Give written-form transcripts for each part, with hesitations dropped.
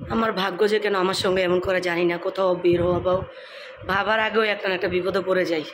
আমার ভাগ্য যে কেন আমার সঙ্গে এমন করে জানি না, কোথাও বের হবো ভাবার আগেও একটা না একটা বিপদে পড়ে যাই।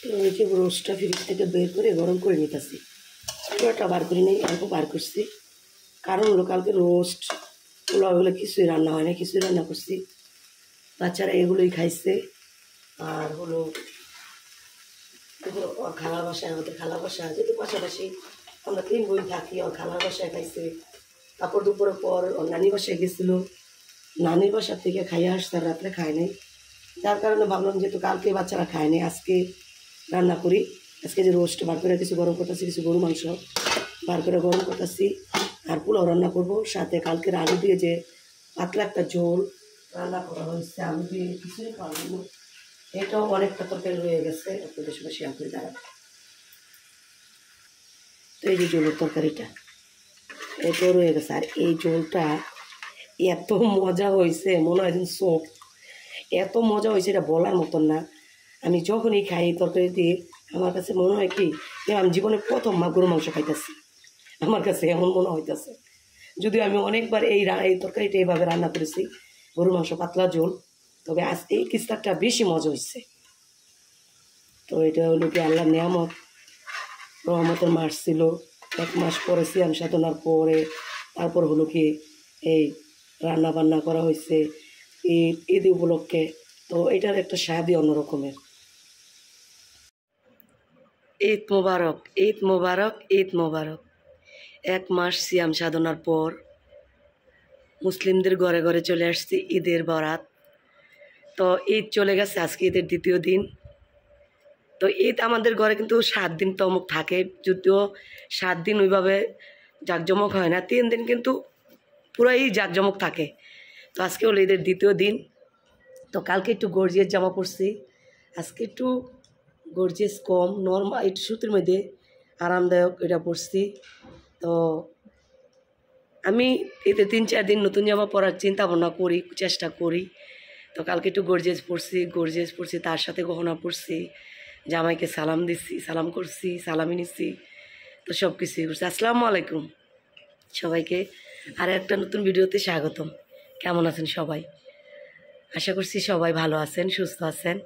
তো এই যে রোস্টটা ফ্রিজ থেকে বের করে গরম করে নিতেছি, পুরোটা বার করি নেই, অল্প বার করছি। কারণ হলো কালকে রোস্ট পোলাও এগুলো কিছুই রান্না হয় না, কিছুই রান্না করছি, বাচ্চারা এগুলোই খাইছে। আর হলো ওর খালার বাসায়, আমাদের খালার বাসা যেহেতু পাশাপাশি আমরা 3 বোন থাকি, ওর খালার বাসায় খাইছে। তারপর দুপুরের পর ওর নানির বাসায় গেছিলো, নানির বাসার থেকে খাইয়ে আসছে, আর রাত্রে খায় নাই। যার কারণে ভাবলাম যেহেতু কালকে বাচ্চারা খায় নাই, আজকে রান্না করি। আজকে যে রোস্ট বার করে কিছু গরম করতেছি, কিছু গরু মাংস বার করে গরম করতেছি, আর পোলাও রান্না করবো। সাথে কালকের আলু দিয়ে যে পাতলা একটা ঝোল রান্না করা হয়েছে, আলু দিয়ে কিছুই পারবো না, এটাও অনেকটা তরকারি রয়ে গেছে, আপনাদের সঙ্গে শেয়ার করে দাঁড়াবো। তো এই যে ঝোলের তরকারিটা এটাও রয়ে গেছে, আর এই ঝোলটা এত মজা হয়েছে, মনে হয় একদিন চোখ, এত মজা হয়েছে এটা বলার মতন না। আমি যখনই খাই এই তরকারি দিয়ে আমার কাছে মনে হয় কি আমি জীবনে প্রথম গরু মাংস খাইতেছি, আমার কাছে এমন মনে হইতেছে। যদিও আমি অনেকবার এই তরকারিটা এইভাবে রান্না করেছি, গরু মাংস পাতলা ঝোল, তবে আজ এই কিস্তাটা বেশি মজা হয়েছে। তো এটা হলো কি আল্লাহর নিয়ামত, রহমতের মাস ছিল, 1 মাস পরে সিয়াম সাধনার পরে তারপর হলো কি এই রান্না বান্না করা হয়েছে ঈদ উপলক্ষে। তো এটার একটা স্বাদই অন্যরকমের। ঈদ মোবারক, ঈদ মোবারক, ঈদ মোবারক। 1 মাস সিয়াম সাধনার পর মুসলিমদের ঘরে ঘরে চলে আসছে ঈদের বরাত। তো ঈদ চলে গেছে, আজকে ঈদের 2য় দিন। তো ঈদ আমাদের ঘরে কিন্তু 7 দিন তমুক থাকে, যদিও 7 দিন ওইভাবে জাঁকজমক হয় না, 3 দিন কিন্তু পুরাই জাঁকজমক থাকে। তো আজকে হলো ঈদের 2য় দিন। তো কালকে একটু গর্জিয়াস জামা পরছি, আজকে একটু গর্জিয়াস কম, নর্মাল একটু সুতির মধ্যে আরামদায়ক এটা পরছি। তো আমি এতে 3-4 দিন নতুন জামা পরার চিন্তা ভাবনা করি, চেষ্টা করি। তো কালকে একটু গর্জিয়াস পরছি, তার সাথে গহনা পরছি, জামাইকে সালাম দিচ্ছি, সালাম করছি, সালামি নিচ্ছি, তো সব কিছুই করছি। আসসালামু আলাইকুম সবাইকে, আর একটা নতুন ভিডিওতে স্বাগতম। কেমন আছেন সবাই? আশা করছি সবাই ভালো আছেন, সুস্থ আছেন।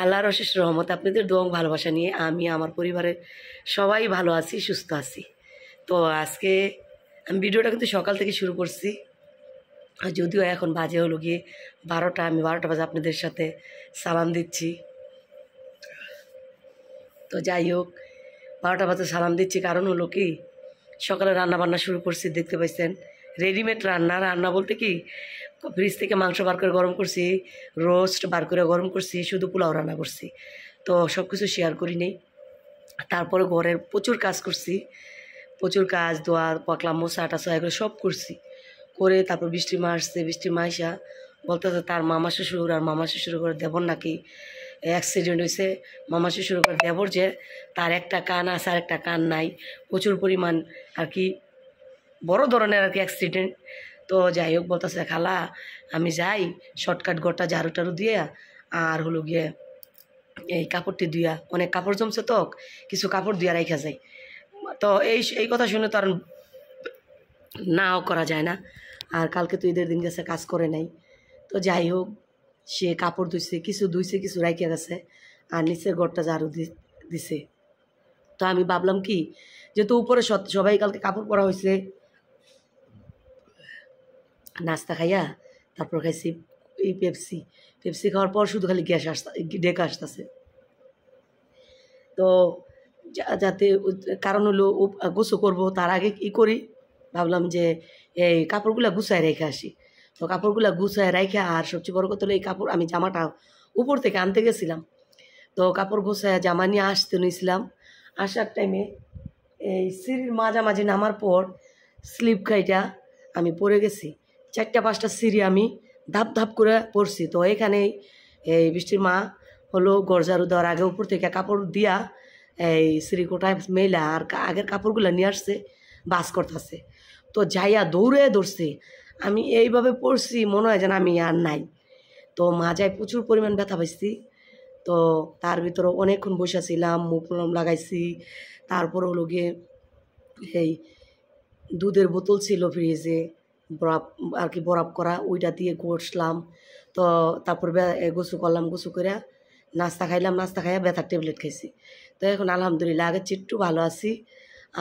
আল্লাহর অশেষ রহমত, আপনাদের দোয়া ভালোবাসা নিয়ে আমি আমার পরিবারের সবাই ভালো আছি, সুস্থ আছি। তো আজকে আমি ভিডিওটা কিন্তু সকাল থেকে শুরু করছি, যদিও এখন বাজে হলো গিয়ে 12টা, আমি 12টা বাজে আপনাদের সাথে সালাম দিচ্ছি। তো যাই হোক, 12টা বাজে সালাম দিচ্ছি, কারণ হলো কি সকালে রান্না বান্না শুরু করছি, দেখতে পাইছেন রেডিমেড রান্না বলতে কি ফ্রিজ থেকে মাংস বার করে গরম করছি, রোস্ট বার করে গরম করছি, শুধু পোলাও রান্না করছি। তো সব কিছু শেয়ার করি নেই। তারপরে ঘরের প্রচুর কাজ করছি, প্রচুর কাজ, দোয়ার পাকলাম, মোছা টাছা এগুলো সব করছি করে তারপর বৃষ্টি মা আসছে, বৃষ্টি মা আসা বলতেছে তার মামা শ্বশুর আর মামা শ্বশুর করে দেবর নাকি অ্যাক্সিডেন্ট হয়েছে। মামা শ্বশুর করে দেবর যে তার একটা কান আছে আর একটা কান নাই, প্রচুর পরিমাণ আর কি বড় ধরনের আর কি অ্যাক্সিডেন্ট। তো যাই হোক বলতেছে খালা আমি যাই শর্টকাট ঘরটা ঝাড়ু টাড়ু দিয়ে আর হলো গিয়ে এই কাপড়টি ধুয়া, অনেক কাপড় জমছে তো কিছু কাপড় ধুয়া রাখা যায়। তো এই কথা শুনে তো আর নাও করা যায় না, আর কালকে তো ঈদের দিন গেছে কাজ করে নাই। তো যাই হোক সে কাপড় ধুইছে, কিছু রাইখা গেছে, আর নিচের ঘরটা ঝাড়ু দিছে। তো আমি ভাবলাম কি, যেহেতু উপরে সবাই কালকে কাপড় পরা হয়েছে, নাস্তা খাইয়া তারপর খাইছি এই পেপসি খাওয়ার পর শুধু খালি গ্যাস ডেকে আসতেছে। তো যাতে কারণ হলো গোসল করবো, তার আগে কী করি ভাবলাম যে এই কাপড়গুলো গুছায় রেখে আসি। তো কাপড়গুলো গুছায় রেখে, আর সবচেয়ে বড় কথা হলো এই কাপড় আমি জামাটা উপর থেকে আনতে গেছিলাম। তো কাপড় গুছায় জামা নিয়ে আসতে নিয়েছিলাম। আসার টাইমে এই সিঁড়ির মাঝামাঝি নামার পর স্লিপ খাইটা আমি পড়ে গেছি। 4-5টা সিঁড়ি আমি ধাপ করে পড়ছি। তো এখানেই এই বৃষ্টির মা হলো গরজারু দেওয়ার আগে উপর থেকে কাপড় দিয়া এই সিঁড়িকোটায় মেলা আর আগের কাপড়গুলো নিয়ে আসছে, বাস করতেছে। তো যাইয়া দৌড়ছে। আমি এইভাবে পড়ছি, মনে হয় যেন আমি আর নাই। তো মাজায় প্রচুর পরিমাণ ব্যথা পাইছি। তো তার ভিতরে অনেকক্ষণ বসেছিলাম, মুখ মলম লাগাইছি। তারপর হলো গিয়ে এই দুধের বোতল ছিল ফ্রিজে, বরফ আর কি বরফ করা, ওইটা দিয়ে ঘষলাম। তো তারপর গোসু করলাম, গোসু করে নাস্তা খাইলাম, নাস্তা খাইয়া ব্যথার ট্যাবলেট খাইছি। তো এখন আলহামদুলিল্লাহ আগের চেয়ে একটু ভালো আছি।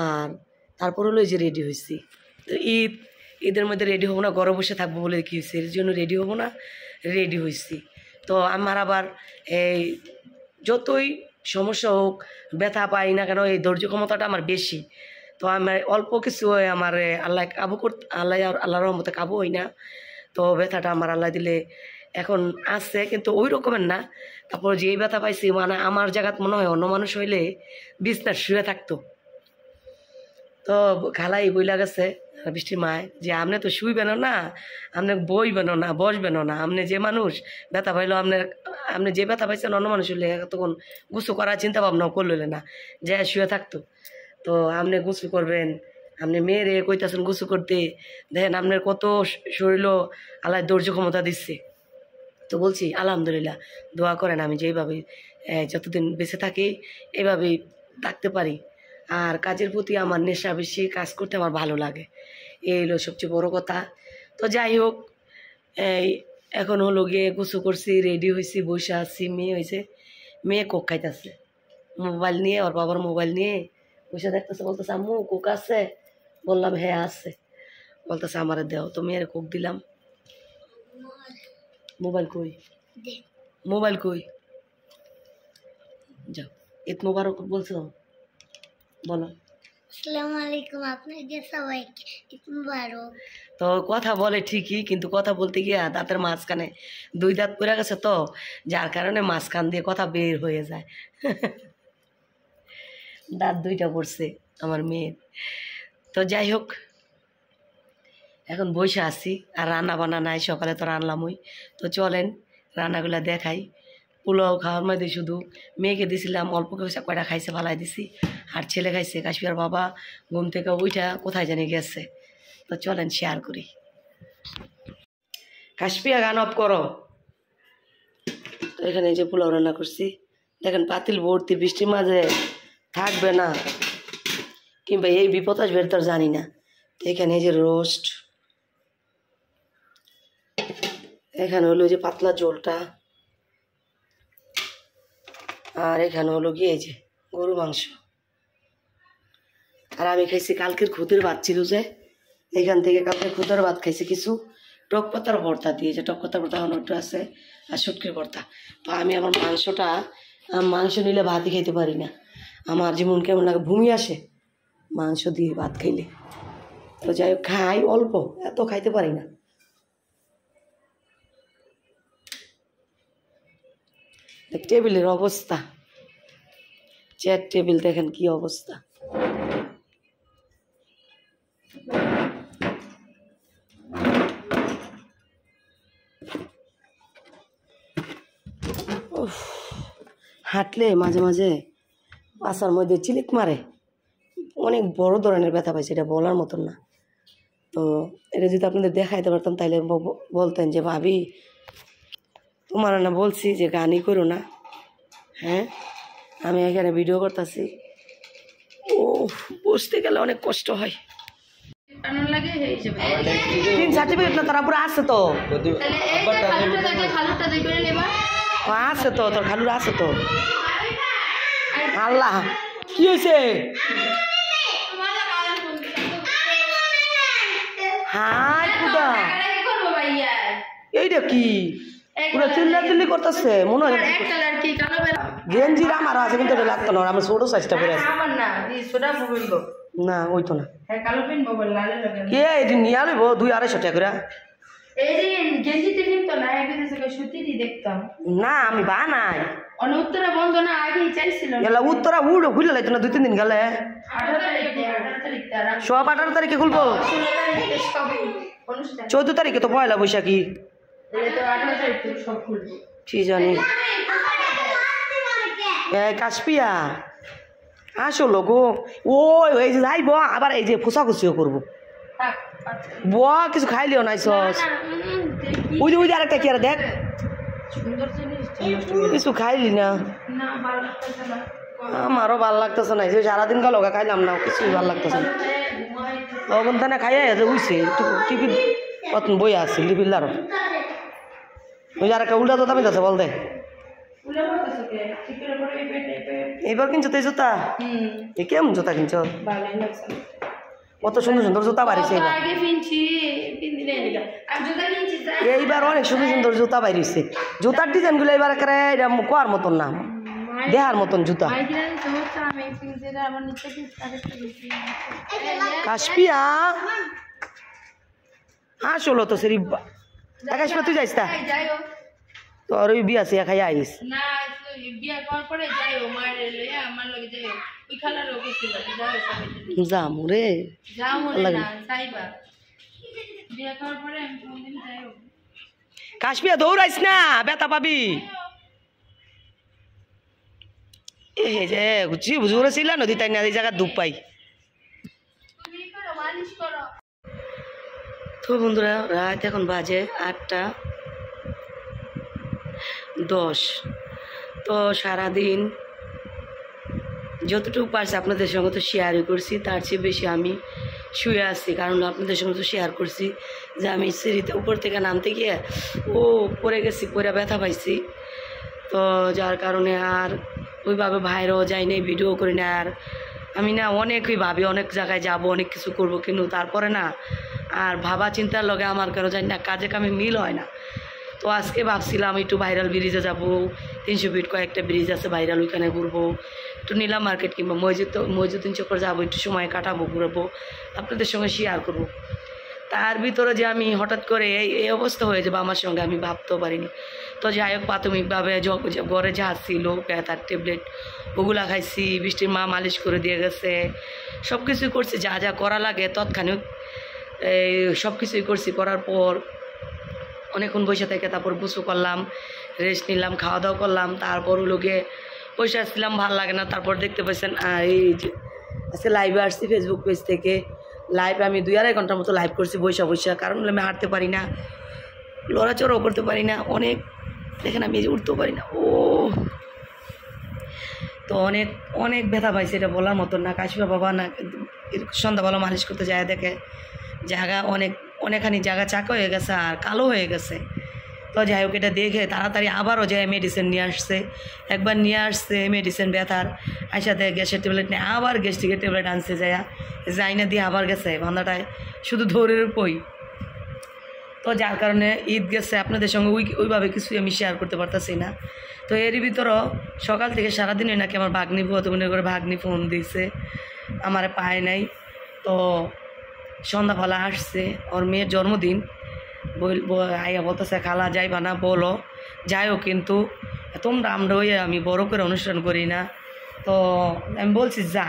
আর তারপর হলো এই যে রেডি হয়েছি। তো ঈদের মধ্যে রেডি হবো না, ঘরে বসে থাকবো বলে কী হয়েছে, এর জন্য রেডি হবো না, রেডি হয়েছি। তো আমার আবার এই যতই সমস্যা হোক, ব্যথা পাই না কেন, এই ধৈর্য ক্ষমতাটা আমার বেশি। তো আমার অল্প কিছু আমার আল্লাহ কাবু করতে, আল্লাহর রহমতে কাবু হই না। তো ব্যথাটা আমার আল্লাহ দিলে এখন আছে, কিন্তু ওই রকমের না। তারপর যেই ব্যথা পাইছি, মানে আমার জায়গাত মনে হয় অন্য মানুষ হইলে বিছনার শুয়ে থাকতো। তো খালাই বইলা গেছে বৃষ্টির মায় যে আপনি তো শুইবেন না, আপনি বইবেন না, বসবেন না, আপনি যে মানুষ ব্যথা পাইলো, আপনি যে ব্যথা পাইছেন অন্য মানুষ হইলে তখন গুছু করার চিন্তা ভাবনাও করলে না, যে শুয়ে থাকতো। তো আপনি গুছু করবেন, আপনি মেয়েরে কইতাছেন গুছু করতে, দেখেন আপনার কত শরীর আল্লাহ ধৈর্য ক্ষমতা দিচ্ছে। তো বলছি আলহামদুলিল্লাহ, দোয়া করেন আমি যেইভাবে যতদিন বেঁচে থাকি এইভাবেই থাকতে পারি। আর কাজের প্রতি আমার নেশা বেশি, কাজ করতে আমার ভালো লাগে, এই হলো সবচেয়ে বড় কথা। তো যাই হোক, এই এখন হলো গিয়ে গোসল করছি, রেডি হয়েছি, বসে আছি। মেয়ে হয়েছে, মেয়ে কোক খাইতেছে মোবাইল নিয়ে, ওর বাবার মোবাইল নিয়ে বসে দেখতেছে। বলতেছে আম্মু কোক আছে? বললাম হ্যাঁ আছে। বলতেছে আমার দেও। তো মেয়ের কোক দিলাম। মোবাইল কই, মোবাইল কই, যাও। ঈদ মোবারক বলছো, বলো। আসসালামু আলাইকুম, আপনাদের সবাইকে ঈদ মোবারক। তো কথা বলে ঠিকই, কিন্তু কথা বলতে গিয়ে দাঁতের মাঝখানে 2 দাঁত পড়ে গেছে, তো যার কারণে মাঝখান দিয়ে কথা বের হয়ে যায়। দাঁত 2টা পড়ছে আমার মেয়ের। তো যাই হোক, এখন বসে আছি, আর রান্না বান্না নাই, সকালে তো রান্নামই। তো চলেন রান্নাগুলো দেখাই। পোলাও খাওয়ার মধ্যে শুধু মেয়েকে দিছিলাম, অল্প কয়টা খাইছে, ফালাই দিছি। আর ছেলে খাইছে, কাশ্মীর বাবা ঘুম থেকে ওইটা কোথায় জানি গেছে। তো চলেন শেয়ার করি। কাশ্মীর গান অফ করো। তো এখানে যে পোলাও রান্না করছি, দেখেন পাতিল ভর্তি, বৃষ্টির মাঝে থাকবে না কিংবা এই বিপদ আসবে তো জানি না। তো এখানে এই যে রোস্ট, এখানে হলো যে পাতলা ঝোলটা, আর এখানে হলো গিয়ে এই যে গরু মাংস। আর আমি খাইছি কালকের খুদের ভাত ছিল যে, এখান থেকে কালকে খুদের ভাত খাইছি কিছু, টক পাতার ভর্তা দিয়েছে, টক পাতার ভর্তা অনেকটা আছে, আর শুটকির ভর্তা। তো আমি আমার মাংস নিলে ভাতই খাইতে পারি না, আমার যেমন কেমন লাগে, ভূমি আসে মাংস দিয়ে ভাত খাইলে। তো যাই হোক, খাই অল্প, এত খাইতে পারি না। টেবিলের অবস্থা, চেয়ার টেবিল দেখেন কি অবস্থা। হাঁটলে মাঝে মাঝে পাশার মধ্যে চিলিক মারে, অনেক বড় ধরনের ব্যথা পাইছে, এটা বলার মতন না। তো এটা যদি আপনাদের দেখাইতে পারতাম তাহলে বলতেন যে ভাবি তোমার না বলছি যে গানই করো না। হ্যাঁ, আমি এখানে ভিডিও করতেছি, ও বসতে গেলে অনেক কষ্ট হয়। আনন্দ লাগে এই হিসেবে তিন সার্টিফিকেট না তারা পুরো আছে তো তাহলে এই যে খালুটা দেখবে নেবা আছে তো তোর খালুর আছে তো আল্লাহ কি হয়েছে হাই খুদা এইটা কি পুরো চিল্লাচিল্লি করতেছে মনে হয় এক কালার কি কালো বেলা গেঞ্জির আমার আছে কিন্তু এটা লাগতো না আমার ছোট সাইজটা পরে আছে আমার না এই ছোটা মোবাইল গো না ওই তো না হ্যাঁ কালো পেন মোবাইল লালে লাগে কে এটি নিয়ে আলব 200-250 টাকা করে এই যে গেঞ্জিতে কিন্তু না আগে থেকে সুতিরই দেখতাম না আমি বানাই অনুত্তরা বন্ধ না আগেই চাইছিল এলা উত্তরা উড়ো খুলে লাইতো না 2-3 দিন গেলে 18 তারিখ তারা সব 18 তারিখে খুলবো 16 তারিখে সব অনুষ্ঠান 14 তারিখে তো পয়লা বৈশাখী এই তো 18 তারিখ থেকে সব খুলবো কি জানি কাশপিয়া আসলো গো ওই এই যে যাইব আবার এই যে ফুসাফুসিও করবো থাক আচ্ছা বুয়া কিছু খাইলিও নাই সস ওই যে আরেকটা কি আর দেখ সুন্দর জিনিস কিছু খাইলি না না ভালো লাগতেছে না আমারও ভাল লাগতেছে না যে সারাদিন গেল খাইলাম না কিছুই ভাল লাগতেছে না তখন তানে খাইয়া উইছে টিফিন কতন বই আছে লিপিল্লার ওই যে আরেকটা উল্টা তো দামি আছে বল দে উলা বলতেছে কে ঠিক করে পড়ে এই পেটে এইবার কিনছো তো এই জুতা এ কেমন জুতা কিনছো ভালোই লাগছে কত সুন্দর সুন্দর জুতা বাড়িছে এবার আগে কিনছি কিনদিনে নিলা আমি জুতা কিনছি এইবার অনেক সুন্দর সুন্দর জুতা বাইরেছে জুতার ডিজাইনগুলো এবার একেবারে এটা কোয়ার মতন না দেহার মতন জুতা মাইগ্রেন সমস্যা আমি কিনছি আমার নিচে কি আরেকটা বেশি কাশপিয়া আসলো তো সেরি কাশপিয়া তুই যাইস তা যাইও তোর ওই বিয়া সিয়া খাইয়া আইস না বিয়া করার পরে যাইও মায়ের লইয়া আমার লগে যাইও ওই খালার লোক ছিল যাইও সবাই যামু রে যাও মনে না যাইবা বিয়া করার পরে আমি কোনদিন যাইও কাশপিয়া দৌড়াইস না বেতা পাবি এ যে বুঝছি বুঝুরে ছিল নদী তাই না এই জায়গা ডুব পাই তুমি করো মালিশ করো তো বন্ধুরা রাত এখন বাজে 8:10 তো সারাদিন যতটুকু পারছি আপনাদের সঙ্গে তো শেয়ারই করছি তার চেয়ে বেশি আমি শুয়ে আসছি কারণ আপনাদের সঙ্গে তো শেয়ার করছি যে আমি সিঁড়িতে উপর থেকে নামতে গিয়ে পড়ে গেছি পড়ে ব্যথা পাইছি তো যার কারণে আর ওইভাবে বাইরেও যাই নাই ভিডিও করি না আর আমি না অনেকই ভাবি অনেক জায়গায় যাব অনেক কিছু করব কিন্তু তারপরে না আর ভাবা চিন্তার লগে আমার কেন জানি না কাজে কামে মিল হয় না তো আজকে ভাবছিলাম একটু ভাইরাল ব্রিজে যাব 300 ফিট কয়েকটা ব্রিজ আছে ভাইরাল ওইখানে ঘুরবো একটু নিলাম মার্কেট কিংবা মসজিদ চক্কর যাবো একটু সময় কাটাবো ঘুরবো আপনাদের সঙ্গে শেয়ার করব তার ভিতরে যে আমি হঠাৎ করে এই অবস্থা হয়ে যাবে আমার সঙ্গে আমি ভাবতেও পারিনি তো যাই হোক প্রাথমিকভাবে ঘরে যা ছিল ব্যথার ট্যাবলেট ওগুলা খাইছি বৃষ্টির মা মালিশ করে দিয়ে গেছে সব কিছুই করছি যা যা করা লাগে তৎক্ষণিক এই সব কিছুই করছি করার পর অনেকক্ষণ বসে থেকে তারপর গোসল করলাম রেস্ট নিলাম খাওয়া দাওয়া করলাম তারপর লোকে বসে আসছিলাম ভালো লাগে না তারপর দেখতে পাচ্ছেন এই যে আজকে লাইভে আসছি ফেসবুক পেজ থেকে লাইভ আমি 2-2.5 ঘন্টার মতো লাইভ করছি বৈশা কারণ আমি হাঁটতে পারি না লড়াচড়াও করতে পারি না অনেক দেখেন আমি এই যে উঠতেও পারি না তো অনেক অনেক ব্যথা পাইছে এটা বলার মতন না কাশিপা বাবা না সন্ধ্যাবেলা মালিশ করতে যায় দেখে জায়গা অনেকখানি জায়গা চাকা হয়ে গেছে আর কালো হয়ে গেছে তো যাই হোক এটা দেখে তাড়াতাড়ি আবারও যায় মেডিসিন নিয়ে আসছে একবার নিয়ে আসছে মেডিসিন ব্যথার সাথে গ্যাসের ট্যাবলেট নিয়ে আবার গ্যাস্ট্রিকের ট্যাবলেট আনছে যাই না দিয়ে আবার গেছে বান্ধাটায় শুধু ধরের পই তো যার কারণে ঈদ গেছে আপনাদের সঙ্গে ওইভাবে কিছুই আমি শেয়ার করতে পারতেছি না তো এরই ভিতরও সকাল থেকে সারাদিনই নাকি আমার ভাগ্নি মনে করে ভাগ্নি ফোন দিয়েছে আমার পায় নাই তো সন্ধ্যাবেলা আসছে ওর মেয়ের জন্মদিন আইয়া বলতেছে খালা যাইবা না বলো যাইও কিন্তু তোমরা আমরা ওই আমি বড় করে অনুষ্ঠান করি না তো আমি বলছি যা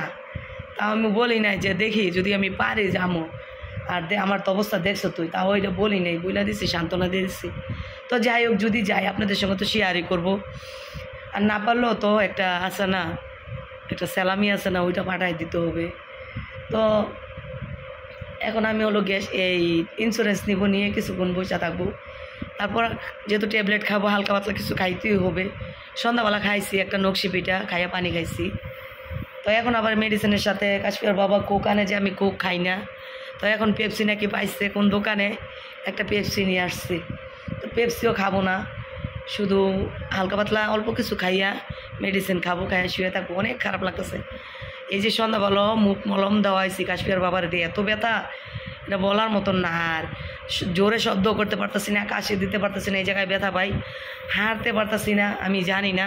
তাও আমি বলি নাই যে দেখি যদি আমি পারি যাবো আর আমার তো অবস্থা দেখছো তুই তাও ওইটা বলি নাই বইলা দিছি সান্ত্বনা দিয়ে দিচ্ছি তো যাই হোক যদি যাই আপনাদের সঙ্গে তো শেয়ারই করবো আর না পারলেও তো একটা আছে না একটা স্যালামি আছে না ওইটা পাঠাই দিতে হবে তো এখন আমি হলো গ্যাস এই ইন্স্যুরেন্স নিব নিয়ে কিছুক্ষণ বসে থাকবো তারপর যেহেতু ট্যাবলেট খাবো হালকা পাতলা কিছু খাইতেই হবে সন্ধ্যাবেলা খাইছি একটা নকশি পিঠা খাইয়া পানি খাইছি তো এখন আবার মেডিসিনের সাথে কাশপিয়ার বাবা কোক আনে যে আমি কোক খাই না তো এখন পেপসি নাকি পাইছে কোন দোকানে, একটা পেপসি নিয়ে আসছি। তো পেপসিও খাবো না, শুধু হালকা পাতলা অল্প কিছু খাইয়া মেডিসিন খাবো, খাইয়া শুয়ে থাকবো। অনেক খারাপ লাগতেছে। এই যে সন্ধ্যাবেলা মুখ মলম দেওয়া হয়েছি কাশ্মীর বাবার দিয়ে, এত ব্যথা এটা বলার মতন না। আর জোরে শব্দ করতে পারতেছি না, কাশি দিতে পারতেছি না, এই জায়গায় ব্যথা পাই, হাঁটতে পারতেছি না। আমি জানি না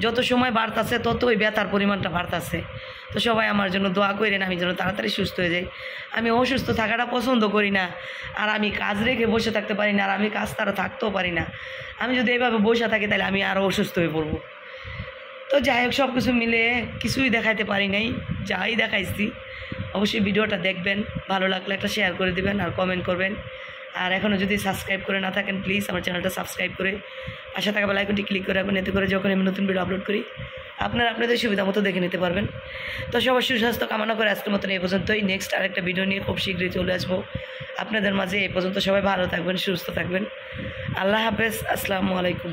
যত সময় বাড়তেছে তত ওই ব্যথার পরিমাণটা বাড়তেছে। তো সবাই আমার জন্য দোয়া করেন, আমি যেন তাড়াতাড়ি সুস্থ হয়ে যাই। আমি অসুস্থ থাকাটা পছন্দ করি না, আর আমি কাজ রেখে বসে থাকতে পারি না, আর আমি কাজ তারা থাকতেও পারি না। আমি যদি এইভাবে বসে থাকি তাহলে আমি আরও অসুস্থ হয়ে পড়বো। তো যাই হোক, সব কিছু মিলে কিছুই দেখাইতে পারি নাই, যাই দেখাইছি। অবশ্যই ভিডিওটা দেখবেন, ভালো লাগলে একটা শেয়ার করে দিবেন আর কমেন্ট করবেন। আর এখনও যদি সাবস্ক্রাইব করে না থাকেন প্লিজ আমার চ্যানেলটা সাবস্ক্রাইব করে পাশে থাকা বেল আইকনটি ক্লিক করে রাখবেন, এতে করে যখন আমি নতুন ভিডিও আপলোড করি আপনারা আপনাদের সুবিধা মতো দেখে নিতে পারবেন। তো সবার সুস্বাস্থ্য কামনা করে আজকের মতন এই পর্যন্তই। নেক্সট আরেকটা ভিডিও নিয়ে খুব শীঘ্রই চলে আসবো আপনাদের মাঝে। এই পর্যন্ত সবাই ভালো থাকবেন, সুস্থ থাকবেন। আল্লাহ হাফেজ, আসসালামু আলাইকুম।